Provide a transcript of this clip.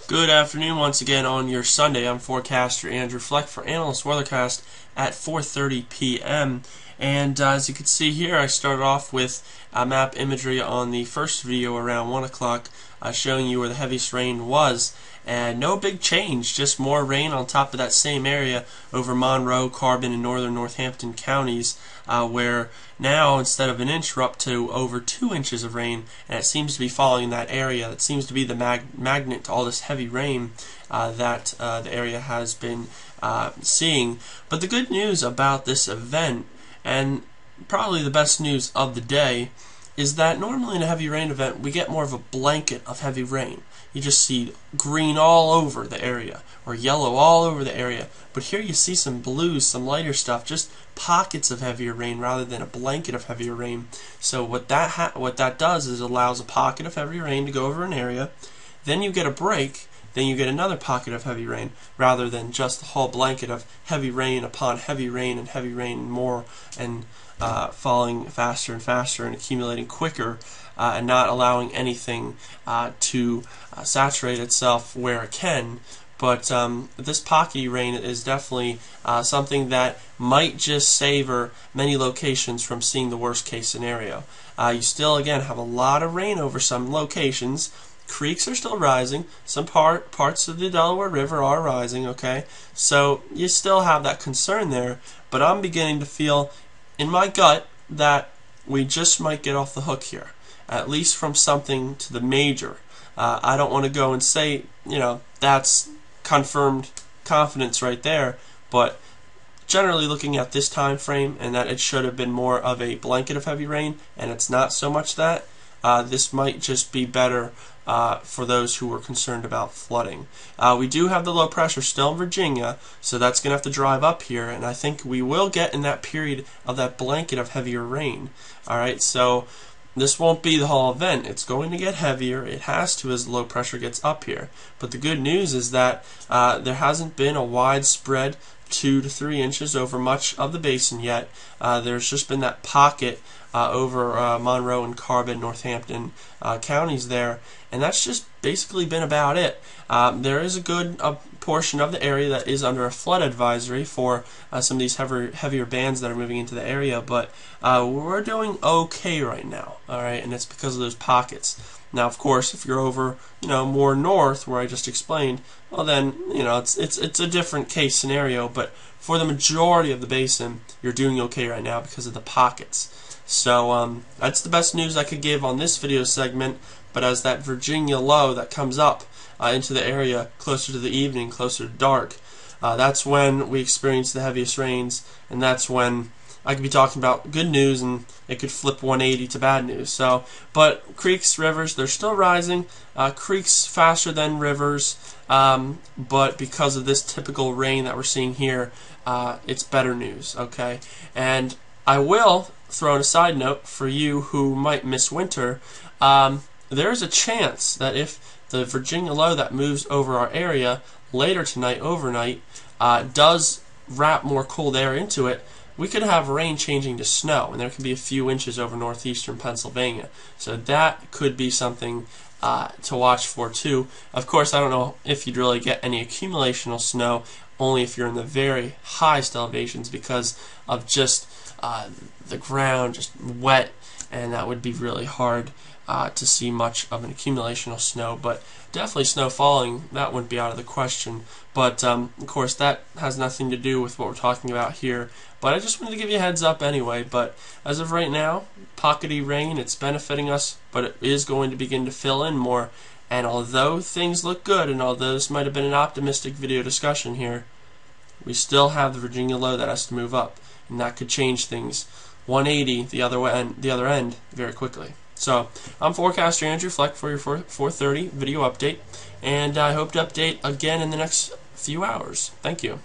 Good afternoon once again on your Sunday. I'm forecaster Andrew Fleck for Analyst Weathercast at 4:30 p.m. And as you can see here, I started off with map imagery on the first video around 1 o'clock showing you where the heaviest rain was. And no big change, just more rain on top of that same area over Monroe, Carbon, and northern Northampton counties, where now instead of an inch we're up to over 2 inches of rain, and it seems to be falling in that area. That seems to be the magnet to all this heavy rain that the area has been seeing. But the good news about this event, and probably the best news of the day, is that normally in a heavy rain event we get more of a blanket of heavy rain. You just see green all over the area, or yellow all over the area. But here you see some blues, some lighter stuff, just pockets of heavier rain rather than a blanket of heavier rain. So what that does is allows a pocket of heavy rain to go over an area, then you get a break, then you get another pocket of heavy rain, rather than just the whole blanket of heavy rain upon heavy rain and more, and falling faster and faster and accumulating quicker, and not allowing anything to saturate itself where it can. But this pockety rain is definitely something that might just savor many locations from seeing the worst case scenario. You still, again, have a lot of rain over some locations. Creeks are still rising. Some parts of the Delaware River are rising, okay? So you still have that concern there, but I'm beginning to feel in my gut that we just might get off the hook here, at least from something to the major. I don't want to go and say, that's confirmed confidence right there, but generally looking at this time frame and that it should have been more of a blanket of heavy rain, and it's not so much that, this might just be better for those who were concerned about flooding. We do have the low pressure still in Virginia, so that's going to have to drive up here, and I think we will get in that period of that blanket of heavier rain. Alright, so this won't be the whole event. It's going to get heavier. It has to as the low pressure gets up here. But the good news is that there hasn't been a widespread 2 to 3 inches over much of the basin yet. There's just been that pocket over Monroe and Carbon, Northampton counties there, and that's just basically been about it. There is a good portion of the area that is under a flood advisory for some of these heavier bands that are moving into the area, but we're doing okay right now, alright, and it's because of those pockets. Now, of course, if you're over, more north, where I just explained, well then, it's a different case scenario, but for the majority of the basin, you're doing okay right now because of the pockets. So that's the best news I could give on this video segment, but as that Virginia low that comes up into the area closer to the evening, closer to dark, that's when we experience the heaviest rains, and that's when I could be talking about good news and it could flip 180 to bad news. So, but creeks, rivers, they're still rising. Creeks faster than rivers, but because of this typical rain that we're seeing here, it's better news, okay? And I will throw in a side note for you who might miss winter. There is a chance that if the Virginia low that moves over our area later tonight, overnight, does wrap more cold air into it, we could have rain changing to snow, and there could be a few inches over northeastern Pennsylvania. So that could be something to watch for too. Of course, I don't know if you'd really get any accumulational snow, only if you're in the very highest elevations, because of just the ground just wet, and that would be really hard to see much of an accumulational snow. But definitely snow falling, that wouldn't be out of the question. But of course that has nothing to do with what we're talking about here, but I just wanted to give you a heads up anyway. But as of right now, pockety rain, it's benefiting us, but it is going to begin to fill in more. And although things look good, and although this might have been an optimistic video discussion here, we still have the Virginia low that has to move up, and that could change things 180 the other end very quickly. So I'm forecaster Andrew Fleck for your 4:30 video update, and I hope to update again in the next few hours. Thank you.